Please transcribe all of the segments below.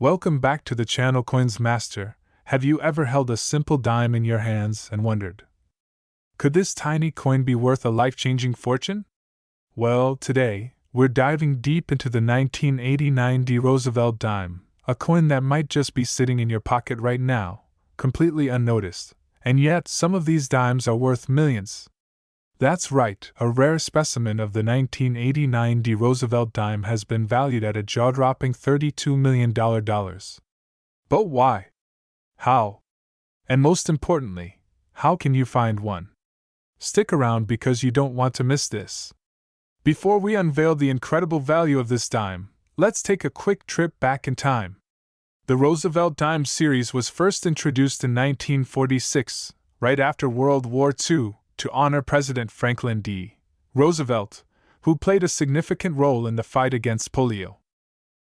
Welcome back to the channel Coins Master. Have you ever held a simple dime in your hands and wondered, could this tiny coin be worth a life-changing fortune? Well, today, we're diving deep into the 1989 Roosevelt dime, a coin that might just be sitting in your pocket right now, completely unnoticed, and yet some of these dimes are worth millions. That's right, a rare specimen of the 1989 Roosevelt dime has been valued at a jaw-dropping $32 million. But why? How? And most importantly, how can you find one? Stick around because you don't want to miss this. Before we unveil the incredible value of this dime, let's take a quick trip back in time. The Roosevelt dime series was first introduced in 1946, right after World War II, to honor President Franklin D. Roosevelt, who played a significant role in the fight against polio.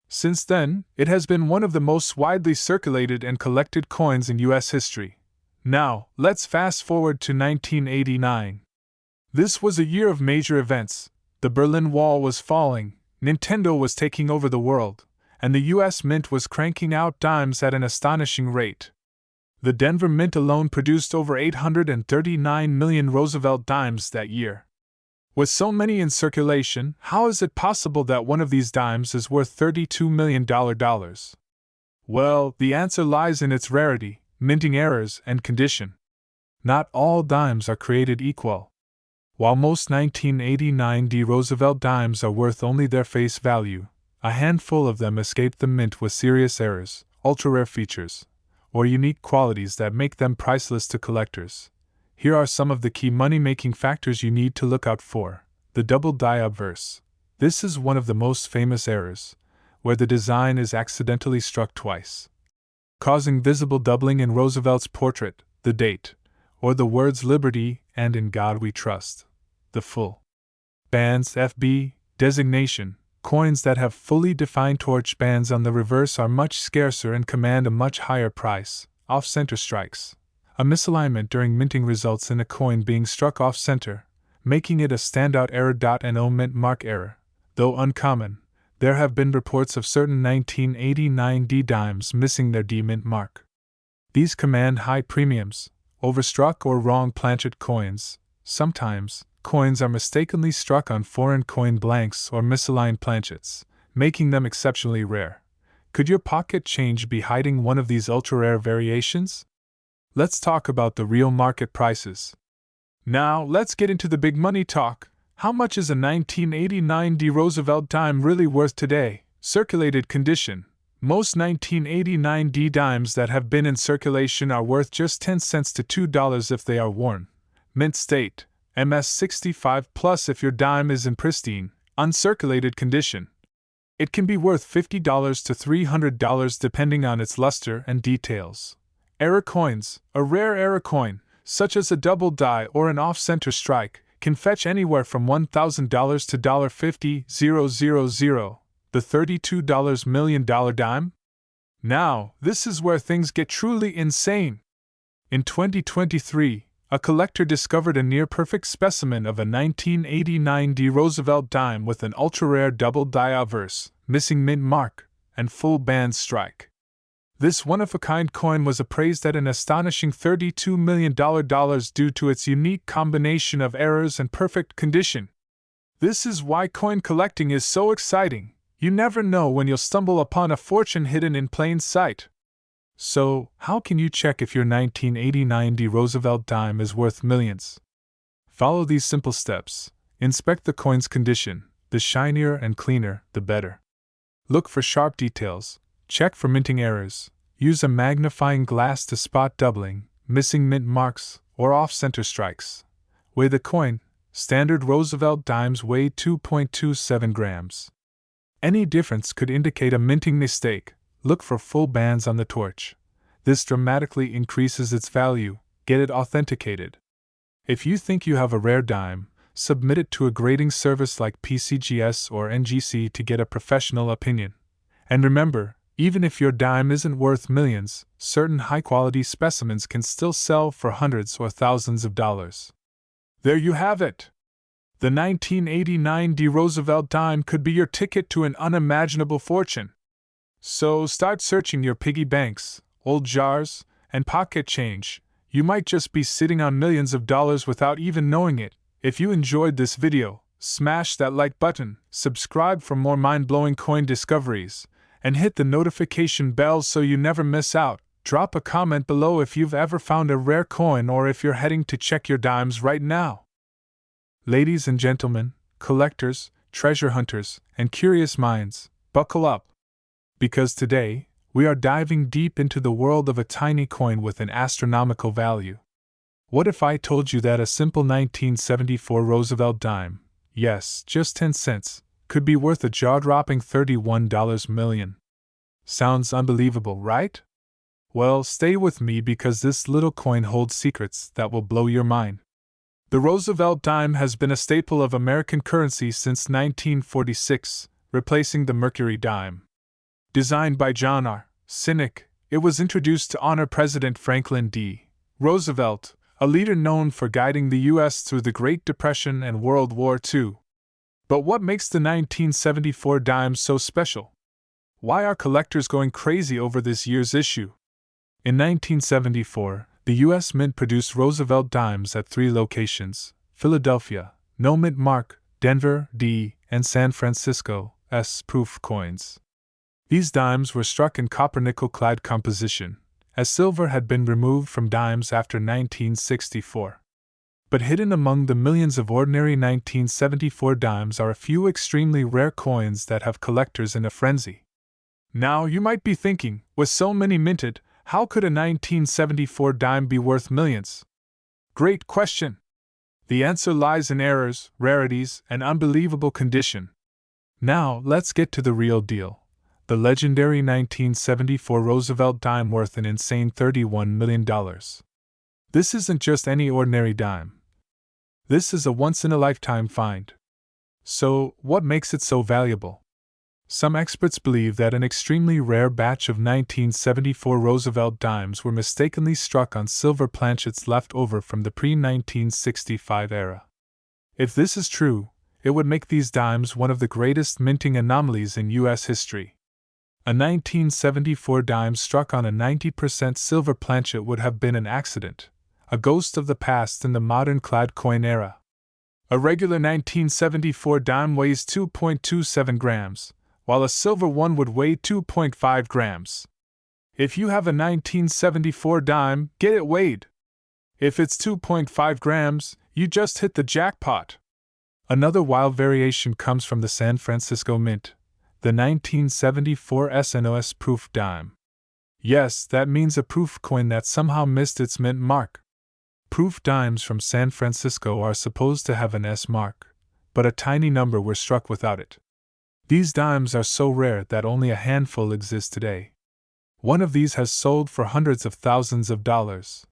Since then, it has been one of the most widely circulated and collected coins in U.S. history. Now, let's fast forward to 1989. This was a year of major events. The Berlin Wall was falling, Nintendo was taking over the world, and the U.S. Mint was cranking out dimes at an astonishing rate. The Denver Mint alone produced over 839 million Roosevelt dimes that year. With so many in circulation, how is it possible that one of these dimes is worth $32 million? Well, the answer lies in its rarity, minting errors, and condition. Not all dimes are created equal. While most 1989 Roosevelt dimes are worth only their face value, a handful of them escaped the mint with serious errors, ultra-rare features, or unique qualities that make them priceless to collectors. Here are some of the key money-making factors you need to look out for. The double die obverse. This is one of the most famous errors, where the design is accidentally struck twice, causing visible doubling in Roosevelt's portrait, the date, or the words Liberty and In God We Trust. The full bands FB designation. Coins that have fully defined torch bands on the reverse are much scarcer and command a much higher price. Off-center strikes. A misalignment during minting results in a coin being struck off-center, making it a standout error. No mint mark error. Though uncommon, there have been reports of certain 1989 D dimes missing their D mint mark. These command high premiums. Overstruck or wrong planchet coins. Sometimes, coins are mistakenly struck on foreign coin blanks or misaligned planchets, making them exceptionally rare. Could your pocket change be hiding one of these ultra-rare variations? Let's talk about the real market prices. Now, let's get into the big money talk. How much is a 1989 Roosevelt dime really worth today? Circulated condition. Most 1989 D dimes that have been in circulation are worth just 10 cents to $2 if they are worn. Mint state. MS65 plus if your dime is in pristine, uncirculated condition. It can be worth $50 to $300 depending on its luster and details. Error coins. A rare error coin, such as a double die or an off-center strike, can fetch anywhere from $1,000 to $50,000. The $32 million dime? Now, this is where things get truly insane. In 2023, a collector discovered a near-perfect specimen of a 1989 Roosevelt dime with an ultra-rare double die obverse, missing mint mark, and full band strike. This one-of-a-kind coin was appraised at an astonishing $32 million due to its unique combination of errors and perfect condition. This is why coin collecting is so exciting. You never know when you'll stumble upon a fortune hidden in plain sight. So, how can you check if your 1989 Roosevelt dime is worth millions? Follow these simple steps. Inspect the coin's condition. The shinier and cleaner, the better. Look for sharp details. Check for minting errors. Use a magnifying glass to spot doubling, missing mint marks, or off-center strikes. Weigh the coin. Standard Roosevelt dimes weigh 2.27 grams. Any difference could indicate a minting mistake. Look for full bands on the torch. This dramatically increases its value. Get it authenticated. If you think you have a rare dime, submit it to a grading service like PCGS or NGC to get a professional opinion. And remember, even if your dime isn't worth millions, certain high-quality specimens can still sell for hundreds or thousands of dollars. There you have it. The 1989 Roosevelt dime could be your ticket to an unimaginable fortune. So start searching your piggy banks, old jars, and pocket change. You might just be sitting on millions of dollars without even knowing it. If you enjoyed this video, smash that like button, subscribe for more mind-blowing coin discoveries, and hit the notification bell so you never miss out. Drop a comment below if you've ever found a rare coin or if you're heading to check your dimes right now. Ladies and gentlemen, collectors, treasure hunters, and curious minds, buckle up. Because today, we are diving deep into the world of a tiny coin with an astronomical value. What if I told you that a simple 1974 Roosevelt dime, yes, just 10 cents, could be worth a jaw-dropping $31 million? Sounds unbelievable, right? Well, stay with me because this little coin holds secrets that will blow your mind. The Roosevelt dime has been a staple of American currency since 1946, replacing the Mercury dime. Designed by John R. Cynic, it was introduced to honor President Franklin D. Roosevelt, a leader known for guiding the U.S. through the Great Depression and World War II. But what makes the 1974 dime so special? Why are collectors going crazy over this year's issue? In 1974, the U.S. Mint produced Roosevelt dimes at 3 locations: Philadelphia, no mint mark, Denver, D, and San Francisco, S proof coins. These dimes were struck in copper-nickel-clad composition, as silver had been removed from dimes after 1964. But hidden among the millions of ordinary 1974 dimes are a few extremely rare coins that have collectors in a frenzy. Now you might be thinking, with so many minted, how could a 1974 dime be worth millions? Great question! The answer lies in errors, rarities, and unbelievable condition. Now let's get to the real deal. The legendary 1974 Roosevelt dime worth an insane $31 million. This isn't just any ordinary dime. This is a once-in-a-lifetime find. So, what makes it so valuable? Some experts believe that an extremely rare batch of 1974 Roosevelt dimes were mistakenly struck on silver planchets left over from the pre-1965 era. If this is true, it would make these dimes one of the greatest minting anomalies in U.S. history. A 1974 dime struck on a 90% silver planchet would have been an accident, a ghost of the past in the modern clad coin era. A regular 1974 dime weighs 2.27 grams, while a silver one would weigh 2.5 grams. If you have a 1974 dime, get it weighed. If it's 2.5 grams, you just hit the jackpot. Another wild variation comes from the San Francisco Mint, the 1974 SNOS proof dime. Yes, that means a proof coin that somehow missed its mint mark. Proof dimes from San Francisco are supposed to have an S mark, but a tiny number were struck without it. These dimes are so rare that only a handful exist today. One of these has sold for hundreds of thousands of dollars.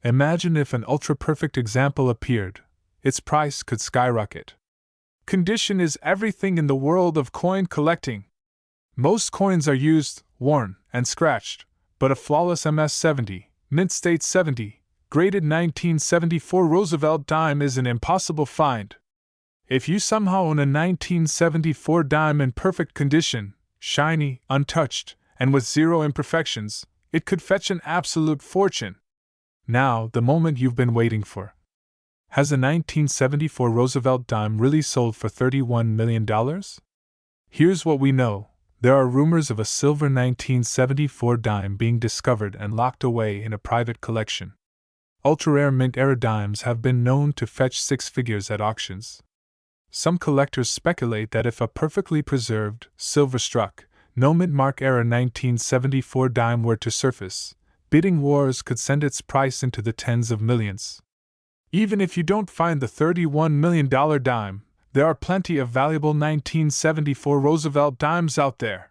Imagine if an ultra-perfect example appeared, its price could skyrocket. Condition is everything in the world of coin collecting. Most coins are used, worn, and scratched, but a flawless MS-70, mint state 70, graded 1974 Roosevelt dime is an impossible find. If you somehow own a 1974 dime in perfect condition, shiny, untouched, and with zero imperfections, it could fetch an absolute fortune. Now, the moment you've been waiting for. Has a 1974 Roosevelt dime really sold for $31 million? Here's what we know. There are rumors of a silver 1974 dime being discovered and locked away in a private collection. Ultra-rare mint-era dimes have been known to fetch 6 figures at auctions. Some collectors speculate that if a perfectly preserved, silver-struck, no mint-mark era 1974 dime were to surface, bidding wars could send its price into the tens of millions. Even if you don't find the $31 million dime, there are plenty of valuable 1974 Roosevelt dimes out there.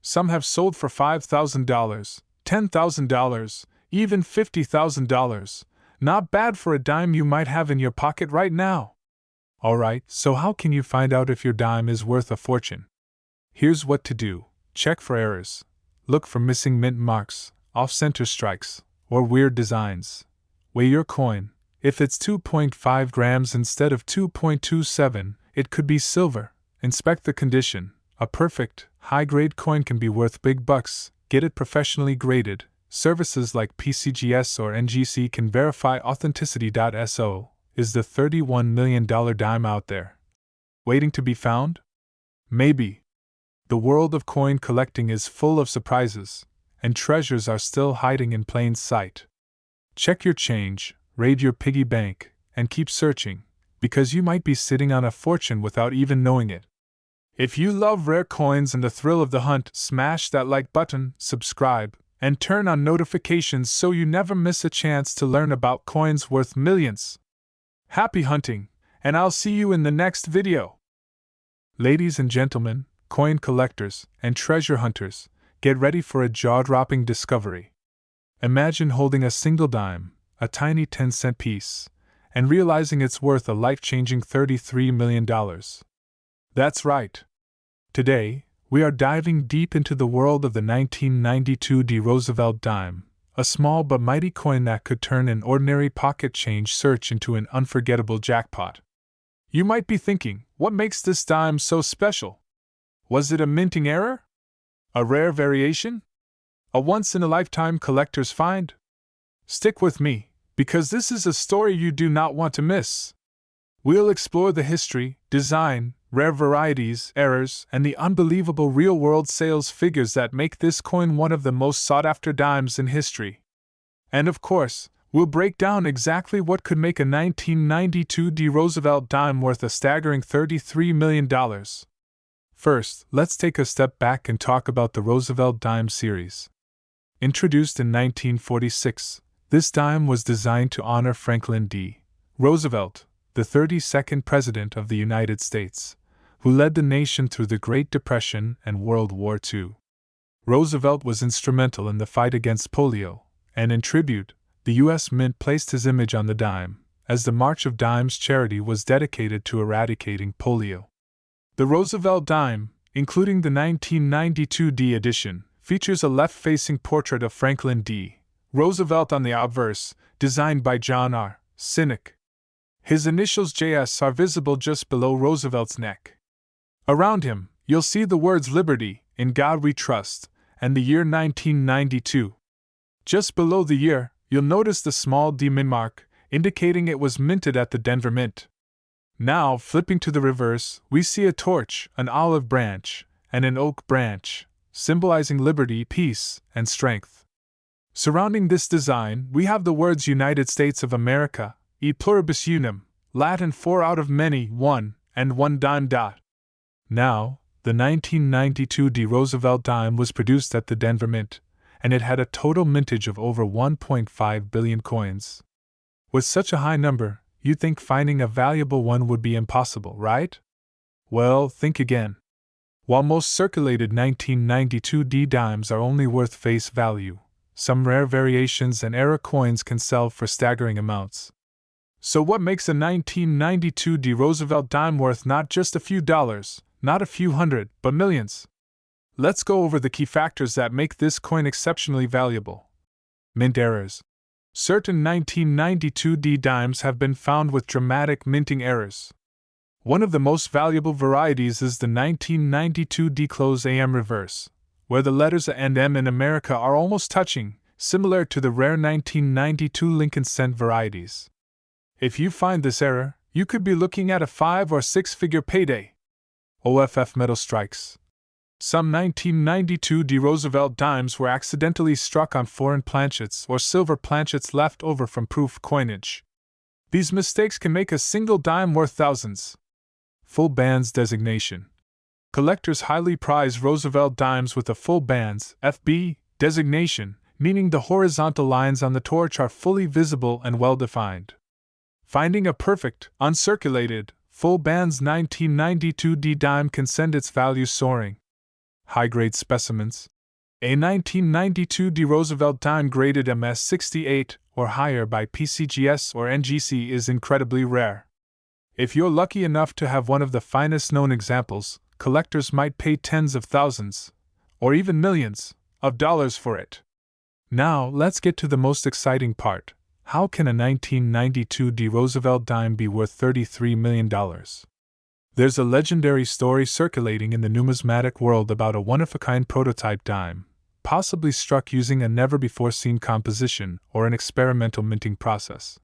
Some have sold for $5,000, $10,000, even $50,000. Not bad for a dime you might have in your pocket right now. Alright, so how can you find out if your dime is worth a fortune? Here's what to do. Check for errors. Look for missing mint marks, off-center strikes, or weird designs. Weigh your coin. If it's 2.5 grams instead of 2.27, it could be silver. Inspect the condition. A perfect, high-grade coin can be worth big bucks. Get it professionally graded. Services like PCGS or NGC can verify authenticity. So, is the $31 million dime out there, waiting to be found? Maybe. The world of coin collecting is full of surprises, and treasures are still hiding in plain sight. Check your change, raid your piggy bank, and keep searching, because you might be sitting on a fortune without even knowing it. If you love rare coins and the thrill of the hunt, smash that like button, subscribe, and turn on notifications so you never miss a chance to learn about coins worth millions. Happy hunting, and I'll see you in the next video. Ladies and gentlemen, coin collectors, and treasure hunters, get ready for a jaw-dropping discovery. Imagine holding a single dime, a tiny 10-cent piece, and realizing it's worth a life-changing $33 million. That's right. Today, we are diving deep into the world of the 1992 Roosevelt dime, a small but mighty coin that could turn an ordinary pocket change search into an unforgettable jackpot. You might be thinking, what makes this dime so special? Was it a minting error? A rare variation? A once-in-a-lifetime collector's find? Stick with me, because this is a story you do not want to miss. We'll explore the history, design, rare varieties, errors, and the unbelievable real-world sales figures that make this coin one of the most sought-after dimes in history. And of course, we'll break down exactly what could make a 1992 Roosevelt dime worth a staggering $33 million. First, let's take a step back and talk about the Roosevelt dime series. Introduced in 1946, this dime was designed to honor Franklin D. Roosevelt, the 32nd President of the United States, who led the nation through the Great Depression and World War II. Roosevelt was instrumental in the fight against polio, and in tribute, the U.S. Mint placed his image on the dime, as the March of Dimes charity was dedicated to eradicating polio. The Roosevelt dime, including the 1992 D edition, features a left-facing portrait of Franklin D. Roosevelt on the obverse, designed by John R. Sinek. His initials JS are visible just below Roosevelt's neck. Around him, you'll see the words Liberty, In God We Trust, and the year 1992. Just below the year, you'll notice the small D mint mark, indicating it was minted at the Denver Mint. Now, flipping to the reverse, we see a torch, an olive branch, and an oak branch, symbolizing liberty, peace, and strength. Surrounding this design, we have the words United States of America, E pluribus unum, Latin 4 out of many, 1, and 1 dime. Now, the 1992 Roosevelt dime was produced at the Denver Mint, and it had a total mintage of over 1.5 billion coins. With such a high number, you'd think finding a valuable one would be impossible, right? Well, think again. While most circulated 1992 dimes are only worth face value, some rare variations and error coins can sell for staggering amounts. So what makes a 1992 Roosevelt dime worth not just a few dollars, not a few hundred, but millions? Let's go over the key factors that make this coin exceptionally valuable. Mint errors. Certain 1992 dimes have been found with dramatic minting errors. One of the most valuable varieties is the 1992 close AM reverse, where the letters A and M in America are almost touching, similar to the rare 1992 Lincoln Cent varieties. If you find this error, you could be looking at a 5 or 6-figure payday. OFF metal strikes. Some 1992 Roosevelt dimes were accidentally struck on foreign planchets or silver planchets left over from proof coinage. These mistakes can make a single dime worth thousands. Full bands designation. Collectors highly prize Roosevelt dimes with a full bands (FB) designation, meaning the horizontal lines on the torch are fully visible and well-defined. Finding a perfect, uncirculated, full bands 1992 dime can send its value soaring. High-grade specimens. A 1992 Roosevelt dime graded MS68 or higher by PCGS or NGC is incredibly rare. If you're lucky enough to have one of the finest known examples, collectors might pay tens of thousands, or even millions, of dollars for it. Now, let's get to the most exciting part. How can a 1992 Roosevelt dime be worth $33 million? There's a legendary story circulating in the numismatic world about a one-of-a-kind prototype dime, possibly struck using a never-before-seen composition or an experimental minting process.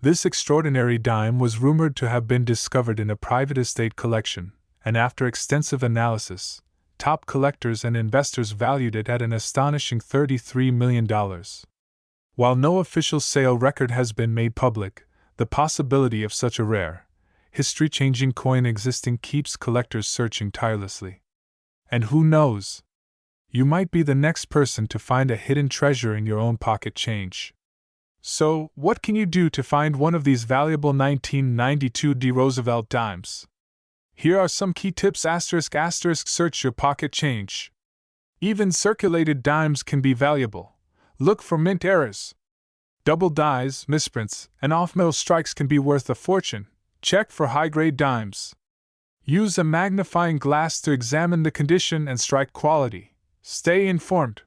This extraordinary dime was rumored to have been discovered in a private estate collection, and after extensive analysis, top collectors and investors valued it at an astonishing $33 million. While no official sale record has been made public, the possibility of such a rare, history-changing coin existing keeps collectors searching tirelessly. And who knows? You might be the next person to find a hidden treasure in your own pocket change. So, what can you do to find one of these valuable 1992 D. Roosevelt dimes? Here are some key tips. ***, search your pocket change. Even circulated dimes can be valuable. Look for mint errors. Double dies, misprints, and off-metal strikes can be worth a fortune. Check for high-grade dimes. Use a magnifying glass to examine the condition and strike quality. Stay informed.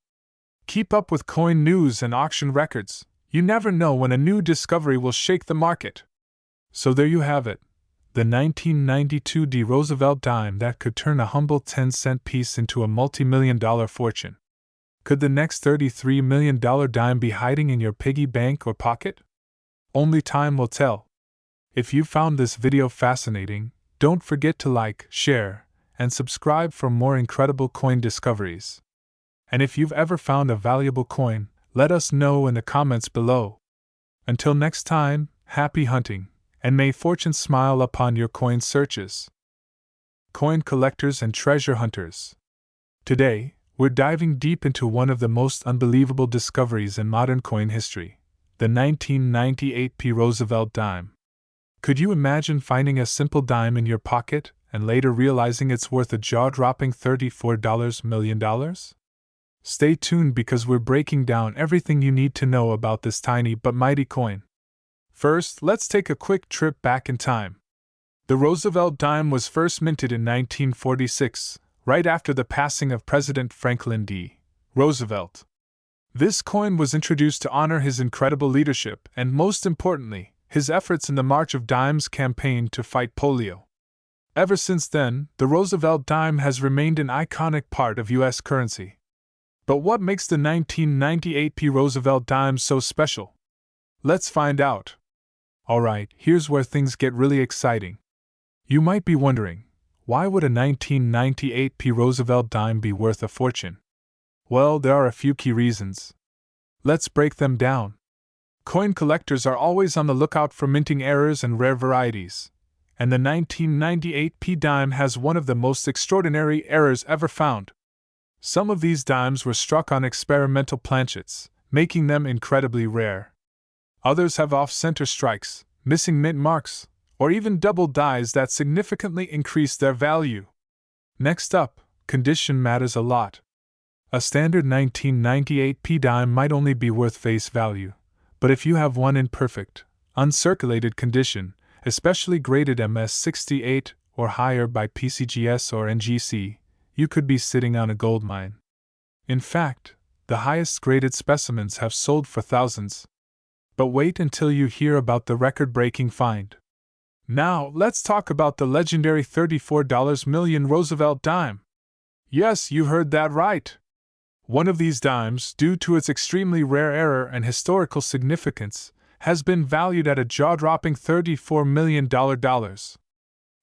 Keep up with coin news and auction records. You never know when a new discovery will shake the market. So there you have it. The 1992 D. Roosevelt dime that could turn a humble 10-cent piece into a multi-million-dollar fortune. Could the next $33 million dime be hiding in your piggy bank or pocket? Only time will tell. If you found this video fascinating, don't forget to like, share, and subscribe for more incredible coin discoveries. And if you've ever found a valuable coin, let us know in the comments below. Until next time, happy hunting, and may fortune smile upon your coin searches. Coin collectors and treasure hunters. Today, we're diving deep into one of the most unbelievable discoveries in modern coin history, the 1998 P. Roosevelt dime. Could you imagine finding a simple dime in your pocket and later realizing it's worth a jaw-dropping $34 million? Stay tuned because we're breaking down everything you need to know about this tiny but mighty coin. First, let's take a quick trip back in time. The Roosevelt dime was first minted in 1946, right after the passing of President Franklin D. Roosevelt. This coin was introduced to honor his incredible leadership and, most importantly, his efforts in the March of Dimes campaign to fight polio. Ever since then, the Roosevelt dime has remained an iconic part of U.S. currency. But what makes the 1998 P. Roosevelt dime so special? Let's find out. Alright, here's where things get really exciting. You might be wondering, why would a 1998 P. Roosevelt dime be worth a fortune? Well, there are a few key reasons. Let's break them down. Coin collectors are always on the lookout for minting errors and rare varieties, and the 1998 P dime has one of the most extraordinary errors ever found. Some of these dimes were struck on experimental planchets, making them incredibly rare. Others have off-center strikes, missing mint marks, or even double dies that significantly increase their value. Next up, condition matters a lot. A standard 1998 P dime might only be worth face value, but if you have one in perfect, uncirculated condition, especially graded MS68 or higher by PCGS or NGC, you could be sitting on a gold mine. In fact, the highest graded specimens have sold for thousands. But wait until you hear about the record-breaking find. Now, let's talk about the legendary $34 million Roosevelt dime. Yes, you heard that right. One of these dimes, due to its extremely rare error and historical significance, has been valued at a jaw-dropping $34 million.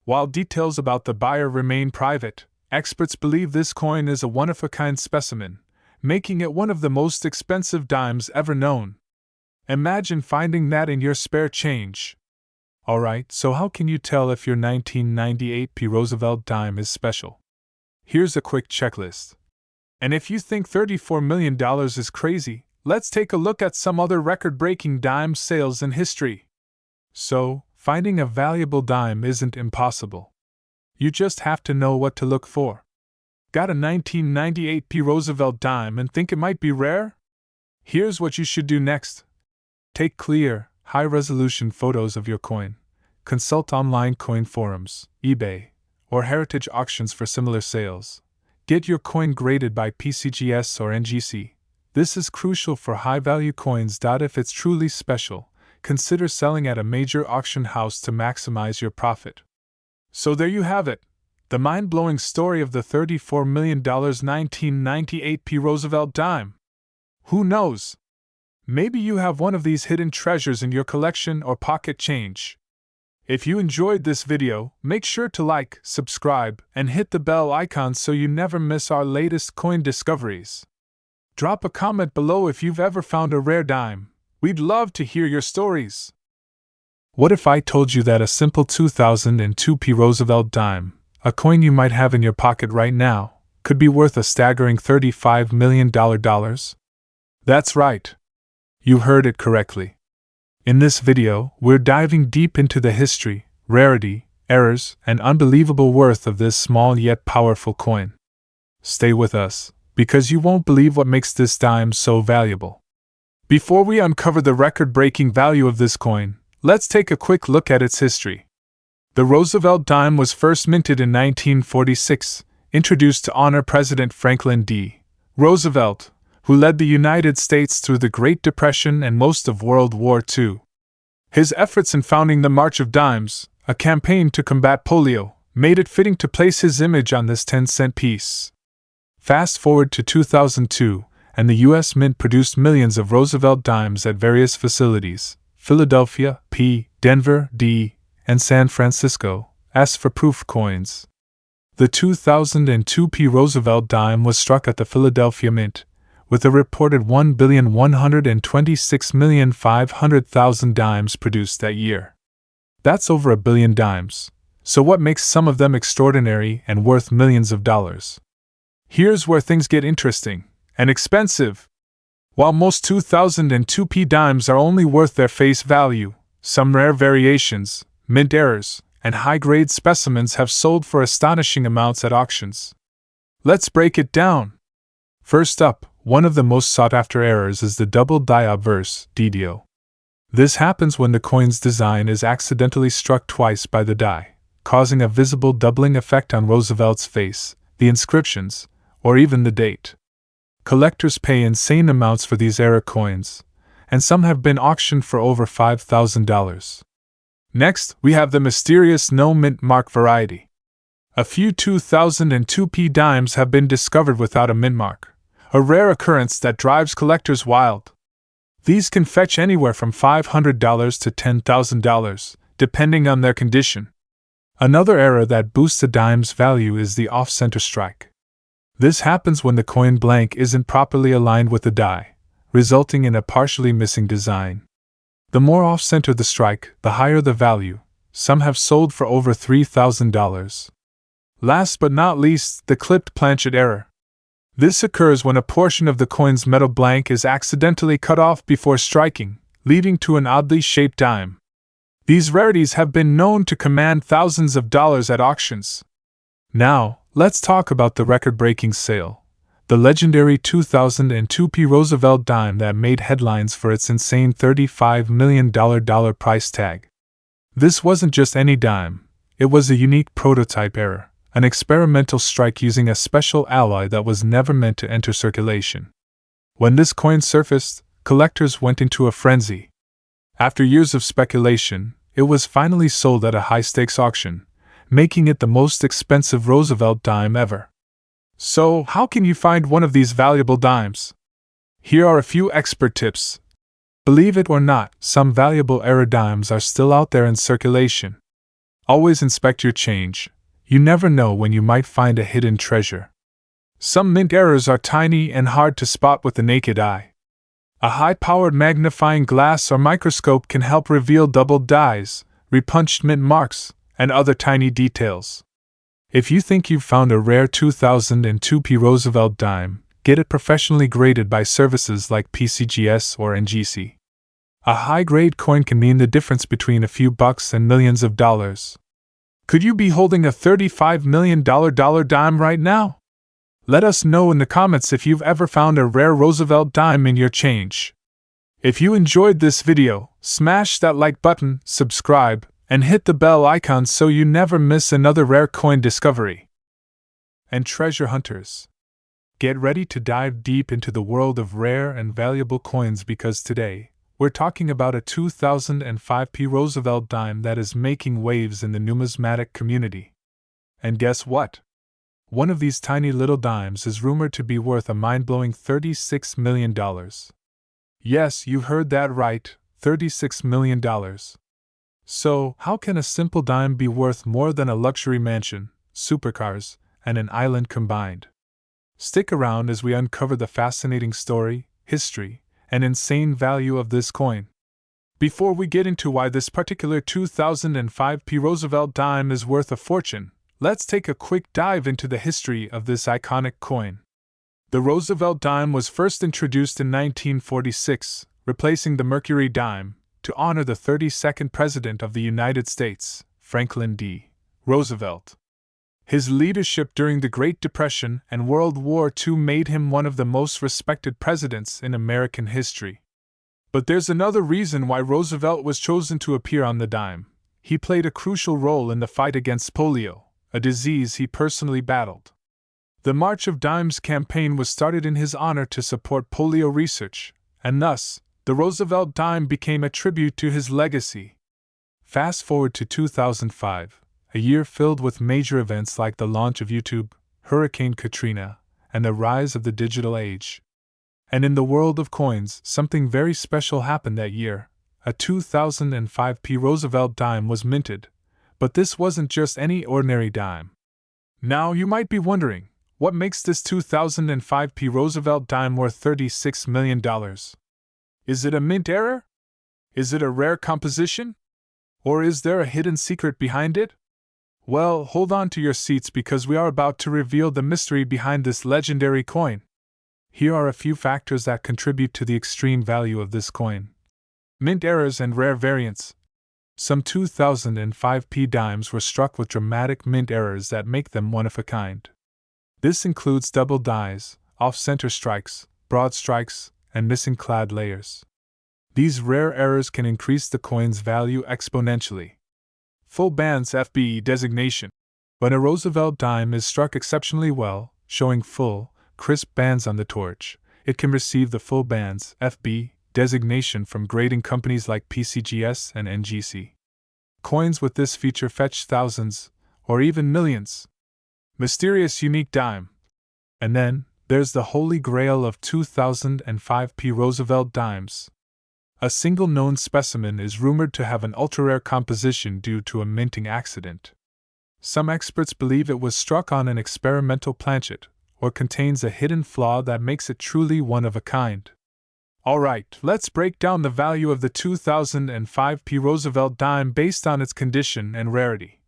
While details about the buyer remain private, experts believe this coin is a one-of-a-kind specimen, making it one of the most expensive dimes ever known. Imagine finding that in your spare change. Alright, so how can you tell if your 1998 P. Roosevelt dime is special? Here's a quick checklist. And if you think $34 million is crazy, let's take a look at some other record-breaking dime sales in history. So, finding a valuable dime isn't impossible. You just have to know what to look for. Got a 1998 P. Roosevelt dime and think it might be rare? Here's what you should do next. Take clear, high-resolution photos of your coin. Consult online coin forums, eBay, or heritage auctions for similar sales. Get your coin graded by PCGS or NGC. This is crucial for high-value coins. If it's truly special, consider selling at a major auction house to maximize your profit. So there you have it, the mind-blowing story of the $34 million 1998 P. Roosevelt dime. Who knows? Maybe you have one of these hidden treasures in your collection or pocket change. If you enjoyed this video, make sure to like, subscribe, and hit the bell icon so you never miss our latest coin discoveries. Drop a comment below if you've ever found a rare dime. We'd love to hear your stories. What if I told you that a simple 2002 P. Roosevelt dime, a coin you might have in your pocket right now, could be worth a staggering $35 million? That's right. You heard it correctly. In this video, we're diving deep into the history, rarity, errors, and unbelievable worth of this small yet powerful coin. Stay with us, because you won't believe what makes this dime so valuable. Before we uncover the record-breaking value of this coin, let's take a quick look at its history. The Roosevelt dime was first minted in 1946, introduced to honor President Franklin D. Roosevelt, who led the United States through the Great Depression and most of World War II. His efforts in founding the March of Dimes, a campaign to combat polio, made it fitting to place his image on this 10-cent piece. Fast forward to 2002, and the U.S. Mint produced millions of Roosevelt dimes at various facilities: Philadelphia, P., Denver, D., and San Francisco, as for proof coins. The 2002 P. Roosevelt dime was struck at the Philadelphia Mint, with a reported 1,126,500,000 dimes produced that year. That's over a billion dimes, so what makes some of them extraordinary and worth millions of dollars? Here's where things get interesting and expensive. While most 2002 P dimes are only worth their face value, some rare variations, mint errors, and high-grade specimens have sold for astonishing amounts at auctions. Let's break it down. First up, one of the most sought-after errors is the double die obverse, DDO. This happens when the coin's design is accidentally struck twice by the die, causing a visible doubling effect on Roosevelt's face, the inscriptions, or even the date. Collectors pay insane amounts for these error coins, and some have been auctioned for over $5,000. Next, we have the mysterious no-mint mark variety. A few 2002 P dimes have been discovered without a mint mark, a rare occurrence that drives collectors wild. These can fetch anywhere from $500 to $10,000, depending on their condition. Another error that boosts a dime's value is the off-center strike. This happens when the coin blank isn't properly aligned with the die, resulting in a partially missing design. The more off-center the strike, the higher the value. Some have sold for over $3,000. Last but not least, the clipped planchet error. This occurs when a portion of the coin's metal blank is accidentally cut off before striking, leading to an oddly shaped dime. These rarities have been known to command thousands of dollars at auctions. Now, let's talk about the record-breaking sale, the legendary 2002 P. Roosevelt dime that made headlines for its insane $35 million price tag. This wasn't just any dime, it was a unique prototype error, an experimental strike using a special alloy that was never meant to enter circulation. When this coin surfaced, collectors went into a frenzy. After years of speculation, it was finally sold at a high-stakes auction, making it the most expensive Roosevelt dime ever. So, how can you find one of these valuable dimes? Here are a few expert tips. Believe it or not, some valuable error dimes are still out there in circulation. Always inspect your change. You never know when you might find a hidden treasure. Some mint errors are tiny and hard to spot with the naked eye. A high-powered magnifying glass or microscope can help reveal doubled dies, repunched mint marks, and other tiny details. If you think you've found a rare 2002 P. Roosevelt dime, get it professionally graded by services like PCGS or NGC. A high-grade coin can mean the difference between a few bucks and millions of dollars. Could you be holding a $35 million dime right now? Let us know in the comments if you've ever found a rare Roosevelt dime in your change. If you enjoyed this video, smash that like button, subscribe, and hit the bell icon so you never miss another rare coin discovery. And treasure hunters, get ready to dive deep into the world of rare and valuable coins because today, We're talking about a 2005p Roosevelt dime that is making waves in the numismatic community. And guess what? One of these tiny little dimes is rumored to be worth a mind-blowing $36 million. Yes, you heard that right, $36 million. So, how can a simple dime be worth more than a luxury mansion, supercars, and an island combined? Stick around as we uncover the fascinating story, history, and insane value of this coin. Before we get into why this particular 2005p Roosevelt dime is worth a fortune, let's take a quick dive into the history of this iconic coin. The Roosevelt dime was first introduced in 1946, replacing the Mercury dime, to honor the 32nd President of the United States, Franklin D. Roosevelt. His leadership during the Great Depression and World War II made him one of the most respected presidents in American history. But there's another reason why Roosevelt was chosen to appear on the dime. He played a crucial role in the fight against polio, a disease he personally battled. The March of Dimes campaign was started in his honor to support polio research, and thus, the Roosevelt dime became a tribute to his legacy. Fast forward to 2005. A year filled with major events like the launch of YouTube, Hurricane Katrina, and the rise of the digital age. And in the world of coins, something very special happened that year. A 2005p Roosevelt dime was minted. But this wasn't just any ordinary dime. Now you might be wondering, what makes this 2005p Roosevelt dime worth $36 million? Is it a mint error? Is it a rare composition? Or is there a hidden secret behind it? Well, hold on to your seats because we are about to reveal the mystery behind this legendary coin. Here are a few factors that contribute to the extreme value of this coin. Mint errors and rare variants. Some 2005p dimes were struck with dramatic mint errors that make them one of a kind. This includes double dies, off-center strikes, broad strikes, and missing clad layers. These rare errors can increase the coin's value exponentially. Full bands FB designation. When a Roosevelt dime is struck exceptionally well, showing full, crisp bands on the torch, it can receive the full bands FB designation from grading companies like PCGS and NGC. Coins with this feature fetch thousands, or even millions. Mysterious unique dime. And then, there's the holy grail of 2005p Roosevelt dimes. A single known specimen is rumored to have an ultra-rare composition due to a minting accident. Some experts believe it was struck on an experimental planchet, or contains a hidden flaw that makes it truly one of a kind. Alright, let's break down the value of the 2005p Roosevelt dime based on its condition and rarity.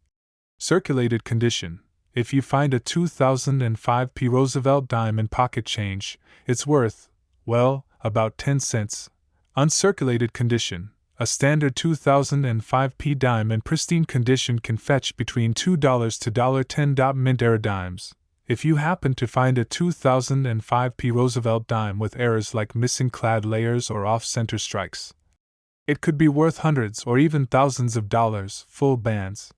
Circulated condition. If you find a 2005p Roosevelt dime in pocket change, it's worth, well, about 10 cents. Uncirculated condition. A standard 2005p dime in pristine condition can fetch between $2 to $10. Mint error dimes. If you happen to find a 2005p Roosevelt dime with errors like missing clad layers or off-center strikes, it could be worth hundreds or even thousands of dollars. Full bands.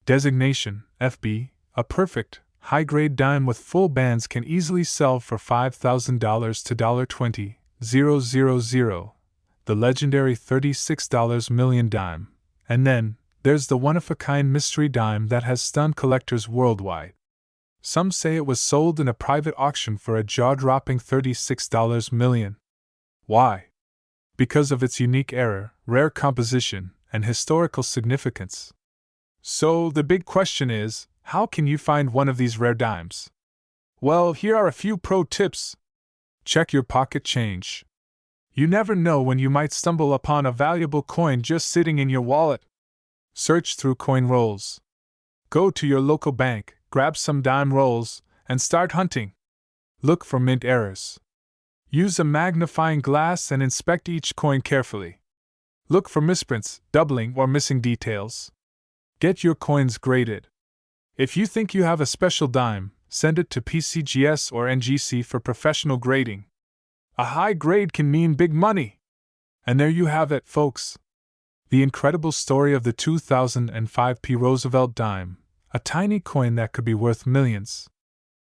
Designation, FB. A perfect, high-grade dime with full bands can easily sell for $5,000 to $20,000. The legendary $36 million dime. And then, there's the one-of-a-kind mystery dime that has stunned collectors worldwide. Some say it was sold in a private auction for a jaw-dropping $36 million. Why? Because of its unique error, rare composition, and historical significance. So, the big question is, how can you find one of these rare dimes? Well, here are a few pro tips. Check your pocket change. You never know when you might stumble upon a valuable coin just sitting in your wallet. Search through coin rolls. Go to your local bank, grab some dime rolls, and start hunting. Look for mint errors. Use a magnifying glass and inspect each coin carefully. Look for misprints, doubling, or missing details. Get your coins graded. If you think you have a special dime, send it to PCGS or NGC for professional grading. A high grade can mean big money. And there you have it, folks. The incredible story of the 2005p Roosevelt dime, a tiny coin that could be worth millions.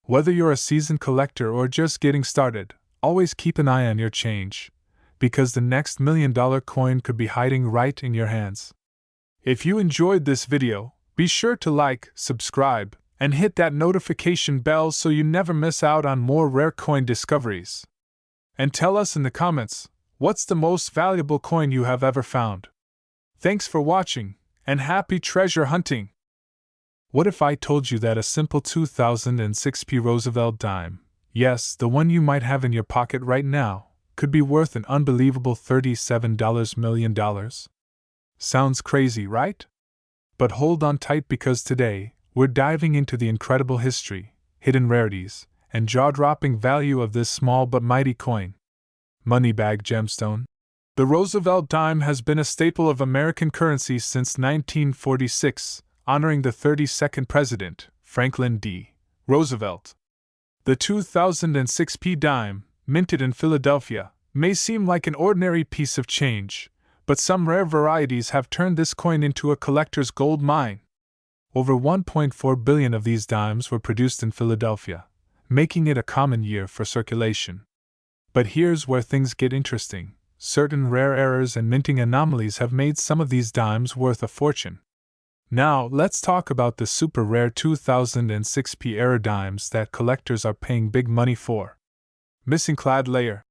Whether you're a seasoned collector or just getting started, always keep an eye on your change. because the next $1 million coin could be hiding right in your hands. If you enjoyed this video, be sure to like, subscribe, and hit that notification bell so you never miss out on more rare coin discoveries. And tell us in the comments, what's the most valuable coin you have ever found? Thanks for watching, and happy treasure hunting! What if I told you that a simple 2006 Roosevelt dime, yes, the one you might have in your pocket right now, could be worth an unbelievable $37 million? Sounds crazy, right? But hold on tight, because today, we're diving into the incredible history, hidden rarities, and jaw-dropping value of this small but mighty coin. Moneybag gemstone. The Roosevelt dime has been a staple of American currency since 1946, honoring the 32nd President, Franklin D. Roosevelt. The 2006 dime, minted in Philadelphia, may seem like an ordinary piece of change, but some rare varieties have turned this coin into a collector's gold mine. Over 1.4 billion of these dimes were produced in Philadelphia, making it a common year for circulation. But here's where things get interesting. Certain rare errors and minting anomalies have made some of these dimes worth a fortune. Now, let's talk about the super rare 2006 era dimes that collectors are paying big money for. Missing clad layer.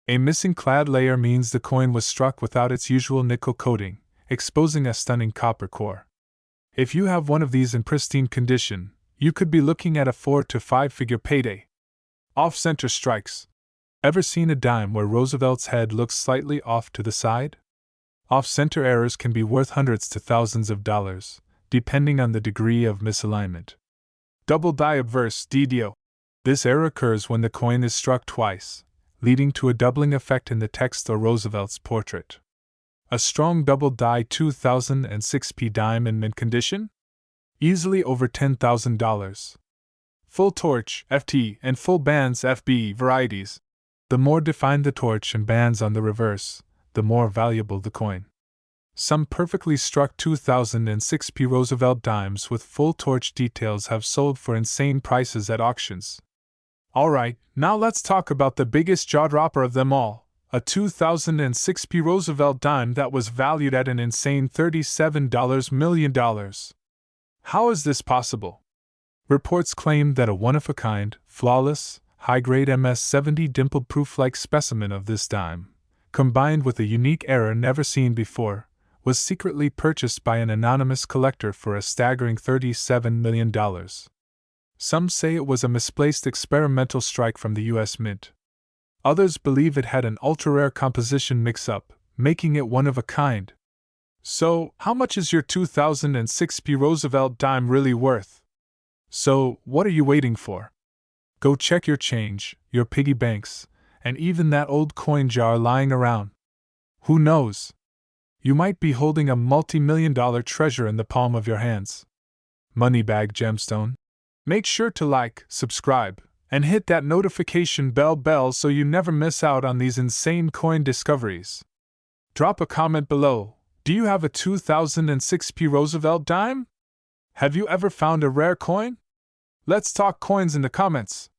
A missing clad layer means the coin was struck without its usual nickel coating, exposing a stunning copper core. If you have one of these in pristine condition, you could be looking at a 4 to 5 figure payday. Off-center strikes. Ever seen a dime where Roosevelt's head looks slightly off to the side? Off-center errors can be worth hundreds to thousands of dollars, depending on the degree of misalignment. Double die obverse DDO. This error occurs when the coin is struck twice, leading to a doubling effect in the text or Roosevelt's portrait. A strong double die 2006 dime in mint condition? Easily over $10,000. Full torch FT and full bands FB varieties. The more defined the torch and bands on the reverse, the more valuable the coin. Some perfectly struck 2006 Roosevelt dimes with full torch details have sold for insane prices at auctions. Alright, now let's talk about the biggest jaw-dropper of them all, a 2006 Roosevelt dime that was valued at an insane $37 million. How is this possible? Reports claim that a one-of-a-kind, flawless, high-grade MS-70 dimple-proof-like specimen of this dime, combined with a unique error never seen before, was secretly purchased by an anonymous collector for a staggering $37 million. Some say it was a misplaced experimental strike from the U.S. Mint. Others believe it had an ultra-rare composition mix-up, making it one of a kind. So, how much is your 2006 Roosevelt dime really worth? So, what are you waiting for? Go check your change, your piggy banks, and even that old coin jar lying around. Who knows? You might be holding a multi-million-dollar treasure in the palm of your hands. Moneybag gemstone. Make sure to like, subscribe, and hit that notification bell so you never miss out on these insane coin discoveries. Drop a comment below. Do you have a 2006 Roosevelt dime? Have you ever found a rare coin? Let's talk coins in the comments.